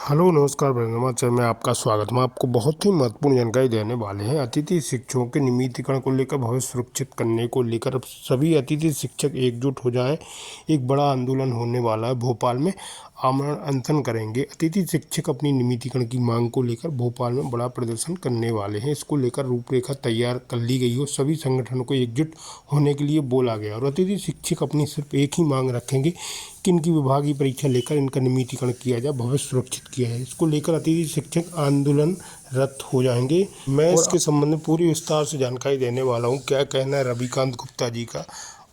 Hello नमस्कार समाचार में आपका स्वागत। हम आपको बहुत ही महत्वपूर्ण जानकारी देने वाले हैं। अतिथि शिक्षकों के नियमितीकरण को लेकर, भविष्य सुरक्षित करने को लेकर अब सभी अतिथि शिक्षक एकजुट हो जाएं। एक बड़ा आंदोलन होने वाला है। भोपाल में आमरण अनशन करेंगे। अतिथि शिक्षक अपनी नियमितीकरण की मांग को लेकर भोपाल में बड़ा प्रदर्शन करने वाले हैं। इसको लेकर रूपरेखा तैयार कर ली गई हो। सभी संगठनों को एकजुट होने के लिए बोला गया और अतिथि शिक्षक अपनी सिर्फ एक ही मांग रखेंगे कि इनकी विभागीय परीक्षा लेकर इनका नियमितीकरण किया जाए, भविष्य सुरक्षित किया जाए। इसको लेकर अतिथि शिक्षक आंदोलनरत हो जाएंगे। मैं इसके संबंध में पूरी विस्तार से जानकारी देने वाला हूँ। क्या कहना है रविकांत गुप्ता जी का,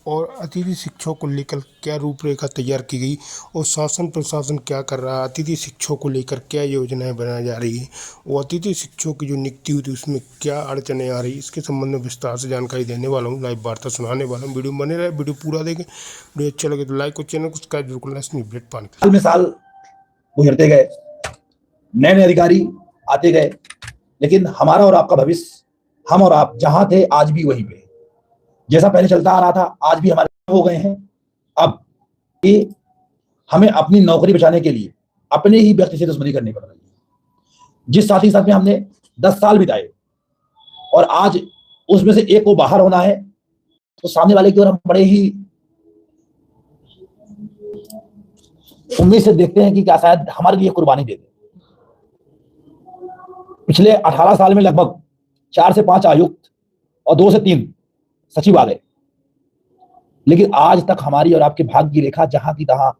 और अतिथि शिक्षकों को लेकर क्या रूपरेखा तैयार की गई और शासन प्रशासन क्या कर रहा है, अतिथि शिक्षकों को लेकर क्या योजनाएं बनाई जा रही है, वो अतिथि शिक्षकों की जो नियुक्ति हुई थी उसमें क्या अड़चने आ रही, इसके संबंध में विस्तार से जानकारी देने वाला हूँ। लाइव वार्ता सुनाने वाला हूँ। वीडियो बने रहे, वीडियो पूरा देखें। वीडियो अच्छा लगे तो लाइक और चैनल को सब्सक्राइब जरूर करना। अपडेट पाने साल में साल गुजरते गए, नए नए अधिकारी आते गए, लेकिन हमारा और आपका भविष्य, हम और आप जहां थे आज भी वहीं पे, जैसा पहले चलता आ रहा था आज भी हमारे हो गए हैं। अब ये हमें अपनी नौकरी बचाने के लिए अपने ही व्यक्ति से दुश्मनी करनी पड़ रही है। जिस साथी साथ में हमने 10 साल बिताए और आज उसमें से एक को बाहर होना है, तो सामने वाले की ओर हम बड़े ही उम्मीद से देखते हैं कि क्या शायद हमारे लिए कुर्बानी दे दे। पिछले 18 साल में लगभग 4 से 5 आयुक्त और 2 से 3 सचिव आ गए, लेकिन आज तक हमारी और आपके भाग्य की रेखा जहां की तहां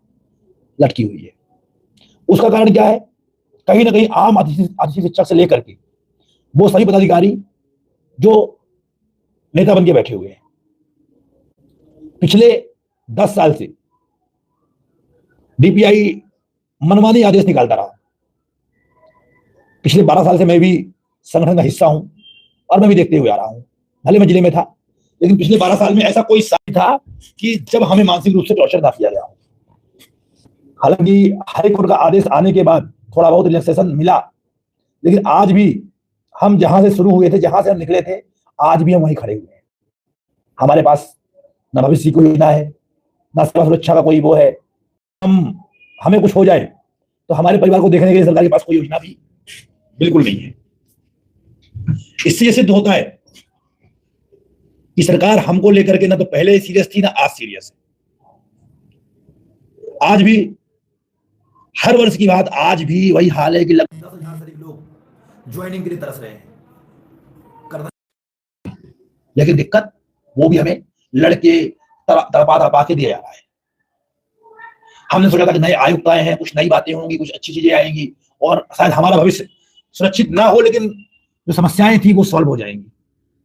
लटकी हुई है। उसका कारण क्या है? कहीं ना कहीं आम अतिथि शिक्षक से लेकर के वो सभी पदाधिकारी जो नेता बन के बैठे हुए हैं। पिछले 10 साल से डीपीआई मनमानी आदेश निकालता रहा। पिछले 12 साल से मैं भी संगठन का हिस्सा हूं और मैं भी देखते हुए आ रहा हूं। भले मैं जिले में था, लेकिन पिछले 12 साल में ऐसा कोई साल था कि जब हमें मानसिक रूप से टॉर्चर ना किया गया। हालांकि हाई कोर्ट का आदेश आने के बाद थोड़ा बहुत रिलैक्सेशन मिला, लेकिन आज भी हम जहां से शुरू हुए थे, जहां से हम निकले थे, आज भी हम वहीं खड़े हुए हैं। हमारे पास न भविष्य की कोई योजना है, न सुरक्षा का कोई वो है। हमें कुछ हो जाए तो हमारे परिवार को देखने के लिए सरकार के पास कोई योजना भी बिल्कुल नहीं है। इससे यह सिद्ध होता है कि सरकार हमको लेकर के ना तो पहले सीरियस थी, ना आज सीरियस है। आज भी हर वर्ष की बात, आज भी वही हाल है कि लगभग 10,000 से अधिक लोग ज्वाइनिंग के लिए तरस रहे हैं, लेकिन दिक्कत वो भी हमें लड़के तड़पा के दिया जा रहा है। हमने सोचा था कि नए आयुक्त आए हैं, कुछ नई बातें होंगी, कुछ अच्छी चीजें आएंगी और शायद हमारा भविष्य सुरक्षित ना हो, लेकिन जो समस्याएं थी वो सॉल्व हो जाएंगी।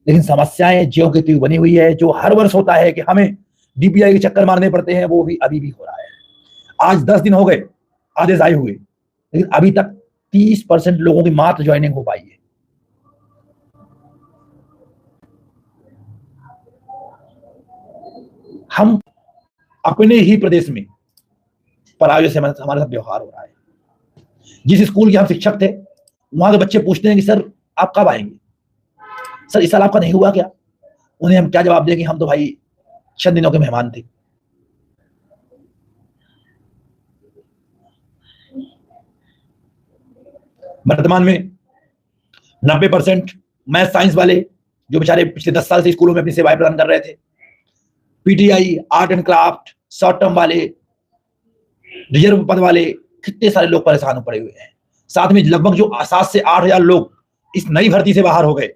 लेकिन समस्याएं ज्यों की त्यों बनी हुई है। जो हर वर्ष होता है कि हमें डीपीआई के चक्कर मारने पड़ते हैं, वो भी अभी भी हो रहा है। आज 10 दिन हो गए आदेश आए हुए, लेकिन अभी तक 30% लोगों की मात्र ज्वाइनिंग हो पाई है। हम अपने ही प्रदेश में पराजय से हमारे साथ व्यवहार हो रहा है। जिस स्कूल के हम शिक्षक थे, वहां के बच्चे पूछते हैं कि सर आप कब आएंगे, सर इस साल आपका नहीं हुआ क्या? उन्हें हम क्या जवाब देंगे? हम तो भाई चंद दिनों के मेहमान थे। वर्तमान में 90% मैथ साइंस वाले जो बेचारे पिछले 10 साल से स्कूलों में अपनी सेवाएं प्रदान कर रहे थे, PTI, art and craft, short term वाले, रिजर्व पद वाले, कितने सारे लोग परेशान पड़े हुए हैं। साथ में लगभग जो 7 से 8 हजार लोग इस नई भर्ती से बाहर हो गए,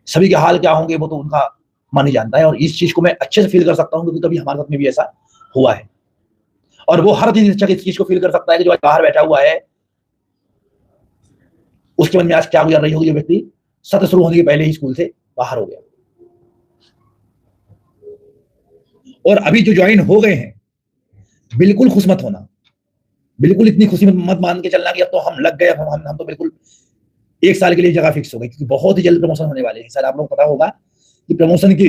सभी के हाल क्या होंगे वो तो उनका मन ही जानता है। और इस चीज को मैं अच्छे से फील कर सकता हूं, क्योंकि कभी हमारे साथ में भी ऐसा हुआ है। और वो हर दिन शिक्षक इस चीज को फील कर सकता है कि जो बाहर बैठा हुआ है, उसके मन में आज क्या गुजर रही होगी। जो व्यक्ति सत्र शुरू होने के पहले ही स्कूल से बाहर हो गया, और अभी जो ज्वाइन हो गए हैं, बिल्कुल खुश मत होना। बिल्कुल इतनी खुशी मत मान के चलना कि अब तो हम लग गए, हम तो बिल्कुल 1 साल के लिए जगह फिक्स हो गई, क्योंकि बहुत ही जल्द प्रमोशन होने वाले हैं। शायद आप लोग पता होगा कि प्रमोशन की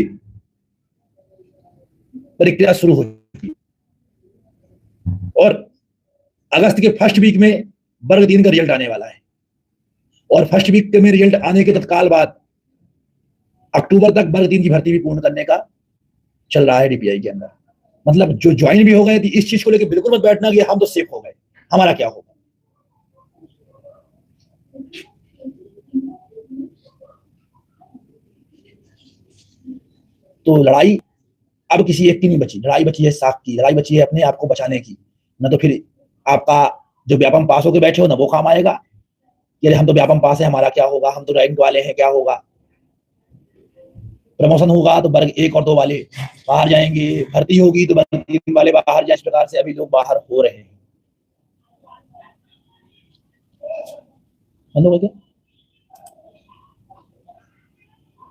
प्रक्रिया शुरू हो चुकी है और अगस्त के फर्स्ट वीक में वर्ग 3 का रिजल्ट आने वाला है, और फर्स्ट वीक में रिजल्ट आने के तत्काल बाद अक्टूबर तक वर्ग 3 की भर्ती भी पूर्ण करने का चल रहा है डीपीआई के अंदर। मतलब जो ज्वाइन भी हो गए, इस चीज को लेकर बिल्कुल मत बैठना कि हम तो सेफ हो गए, हमारा क्या होगा। तो लड़ाई अब किसी एक की नहीं बची, लड़ाई बची है साख की, लड़ाई बची है अपने आप को बचाने की। न तो फिर आपका जो व्यापम पास होकर बैठे हो ना वो काम आएगा कि अरे हम तो व्यापम पास है, हमारा क्या होगा, हम तो रैंक वाले हैं, क्या होगा। प्रमोशन होगा तो वर्ग 1 और 2 वाले बाहर जाएंगे, भर्ती होगी तो वर्ग 3 वाले बाहर जाए। इस प्रकार से अभी लोग बाहर हो रहे हैं।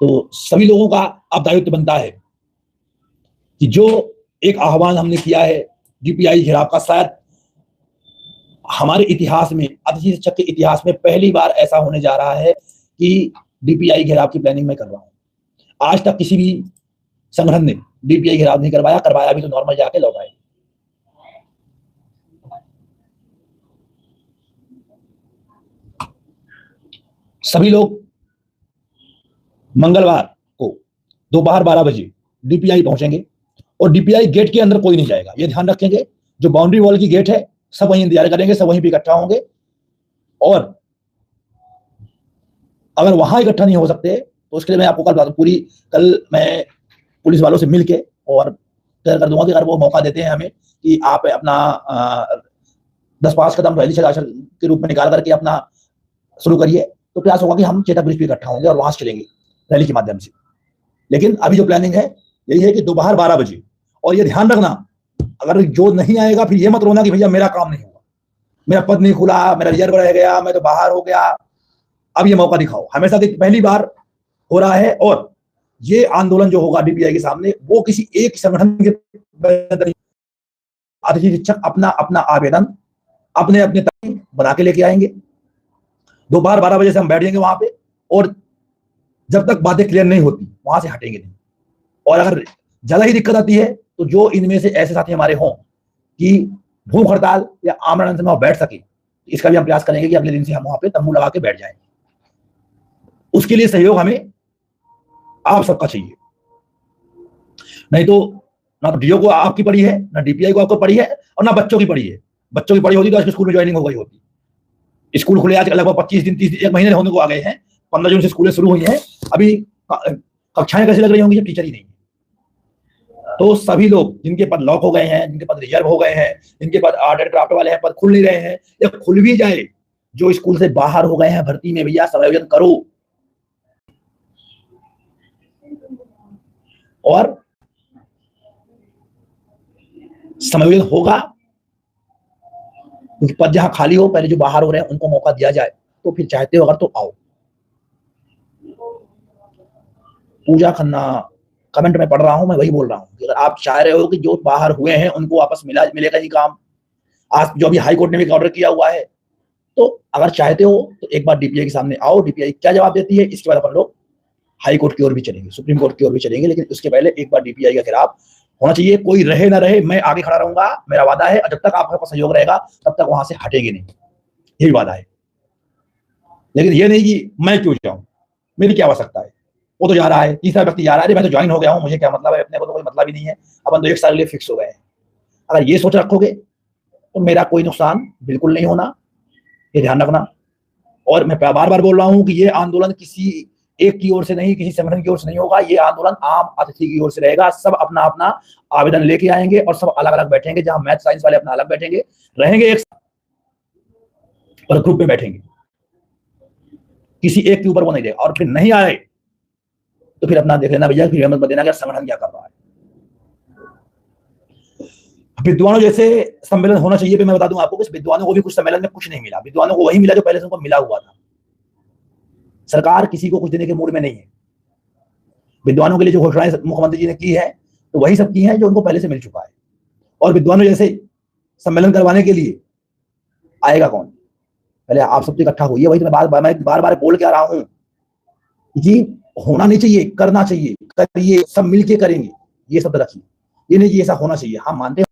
तो सभी लोगों का अब दायित्व बनता है कि जो एक आह्वान हमने किया है डीपीआई घेराव का, शायद हमारे इतिहास में, अतिथि शिक्षक के इतिहास में पहली बार ऐसा होने जा रहा है कि डीपीआई घेराव की प्लानिंग मैं कर रहा हूं। आज तक किसी भी संगठन ने डीपीआई घेराव नहीं करवाया, करवाया भी तो नॉर्मल जाके लौट आए। सभी लोग मंगलवार को दोपहर 12 बजे डीपीआई पहुंचेंगे और डीपीआई गेट के अंदर कोई नहीं जाएगा, ये ध्यान रखेंगे। जो बाउंड्री वॉल की गेट है सब वहीं इंतजार करेंगे, सब वहीं पे इकट्ठा होंगे। और अगर वहां इकट्ठा नहीं हो सकते तो उसके लिए मैं आपको कल मैं पुलिस वालों से मिलके और तय कर दूंगा कि अगर वो मौका देते हैं हमें कि आप अपना 10-5 कदम रैली के रूप में निकाल करके अपना शुरू करिए, तो प्रयास होगा कि हम चेतक ब्रिज पे इकट्ठा होंगे और वहां से चलेंगे रैली के माध्यम से। लेकिन अभी जो प्लानिंग है यही है कि दोपहर 12 बजे। और ये ध्यान रखना, अगर जो नहीं आएगा फिर ये मत रोना कि भैया मेरा काम नहीं हुआ, मेरा पद नहीं खुला, मेरा रिजर्व रह गया, मैं तो बाहर हो गया। अब ये मौका दिखाओ। हमेशा की पहली बार हो रहा है और ये आंदोलन जो होगा डीपीआई के सामने वो किसी एक संगठन के, अतिथि शिक्षक अपना अपना आवेदन अपने अपने तक बना के लेके आएंगे। दोपहर 12 बजे से हम बैठ जाएंगे वहां पे और जब तक बातें क्लियर नहीं होती वहां से हटेंगे नहीं। और अगर ज्यादा ही दिक्कत आती है तो जो इनमें से ऐसे साथी हमारे हों कि भूख हड़ताल या आमरण अनशन में बैठ सके, इसका भी हम प्रयास करेंगे कि अगले दिन से हम वहां पे तंबू लगा के बैठ जाएं। उसके लिए सहयोग हमें आप सबका चाहिए, नहीं तो ना तो डीओ को आपकी पड़ी है, ना डीपीआई को आपको पड़ी है, और ना बच्चों की पड़ी है। बच्चों की पड़ी होती तो आज स्कूल में ज्वाइनिंग हो गई होती। स्कूल खुले आज लगभग 25 दिन 30 दिन 1 महीने होने को आ गए हैं। 15 जून से स्कूलें शुरू हुई हैं। अभी कक्षाएं कैसे लग रही होंगी जब टीचर ही नहीं है। तो सभी लोग जिनके पद लॉक हो गए हैं, जिनके पद रिजर्व हो गए हैं, जिनके पद आर्ट एंड क्राफ्ट वाले हैं, पद खुल नहीं रहे हैं या खुल भी जाए, जो स्कूल से बाहर हो गए हैं भर्ती में, भैया समायोजन करो। और समायोजन होगा क्योंकि पद जहां खाली हो, पहले जो बाहर हो रहे हैं उनको मौका दिया जाए। तो फिर चाहते हो अगर तो आओ। पूजा खन्ना कमेंट में पढ़ रहा हूं, मैं वही बोल रहा हूं कि अगर आप चाह रहे हो कि जो बाहर हुए हैं उनको वापस मिलेगा ही काम। आज जो अभी हाई कोर्ट ने भी ऑर्डर किया हुआ है, तो अगर चाहते हो तो एक बार डीपीआई के सामने आओ, डीपीआई क्या जवाब देती है, इसके बाद अपन लोग हाई कोर्ट की ओर भी चलेंगे, सुप्रीम कोर्ट की ओर भी चलेंगे। लेकिन उसके पहले एक बार डीपीआई का घेराव होना चाहिए। कोई रहे ना रहे, मैं आगे खड़ा रहूंगा, मेरा वादा है। और जब तक आपका सहयोग रहेगा तब तक वहां से हटेंगे नहीं, यही वादा है। लेकिन ये नहीं कि मैं क्यों जाऊं, मेरी क्या आवश्यकता है, वो तो जा रहा है, तीसरा व्यक्ति जा रहा है, मैं तो ज्वाइन हो गया हूं, मुझे क्या मतलब है, अपने को तो कोई मतलब ही नहीं है, अपन तो 1 साल के लिए फिक्स हो गए हैं। अगर ये सोच रखोगे तो मेरा कोई नुकसान बिल्कुल नहीं होना, ये ध्यान रखना। और मैं बार बार बोल रहा हूं कि ये आंदोलन किसी एक की ओर से नहीं, किसी संगठन की ओर से नहीं होगा। ये आंदोलन आम अतिथि की ओर से रहेगा। सब अपना अपना आवेदन लेके आएंगे और सब अलग अलग बैठेंगे। जहां मैथ साइंस वाले अपना अलग बैठेंगे, रहेंगे एक साथ और ग्रुप में बैठेंगे, किसी एक के ऊपर वो नहीं देगा। और फिर नहीं आए तो फिर अपना देख लेना भैया, फिर हिम्मत मत देना कि संगठन क्या कर रहा है। विद्वानों जैसे सम्मेलन होना चाहिए। मैं बता दूं आपको कि विद्वानों को भी कुछ सम्मेलन में कुछ नहीं मिला। विद्वानों को वही मिला जो पहले से उनको मिला हुआ था। सरकार किसी को कुछ देने के मूड में नहीं है। विद्वानों के लिए जो घोषणाएं मुख्यमंत्री जी ने की है तो वही सब की है जो उनको पहले से मिल चुका है। और विद्वानों जैसे सम्मेलन करवाने के लिए आएगा कौन? पहले आप सब इकट्ठा होइए। वही तो मैं बार बार बोल के आ रहा हूं कि होना नहीं चाहिए, करना चाहिए, करिए, सब मिलके करेंगे, ये शब्द रखिए। ये नहीं कि ऐसा होना चाहिए। हम मानते हैं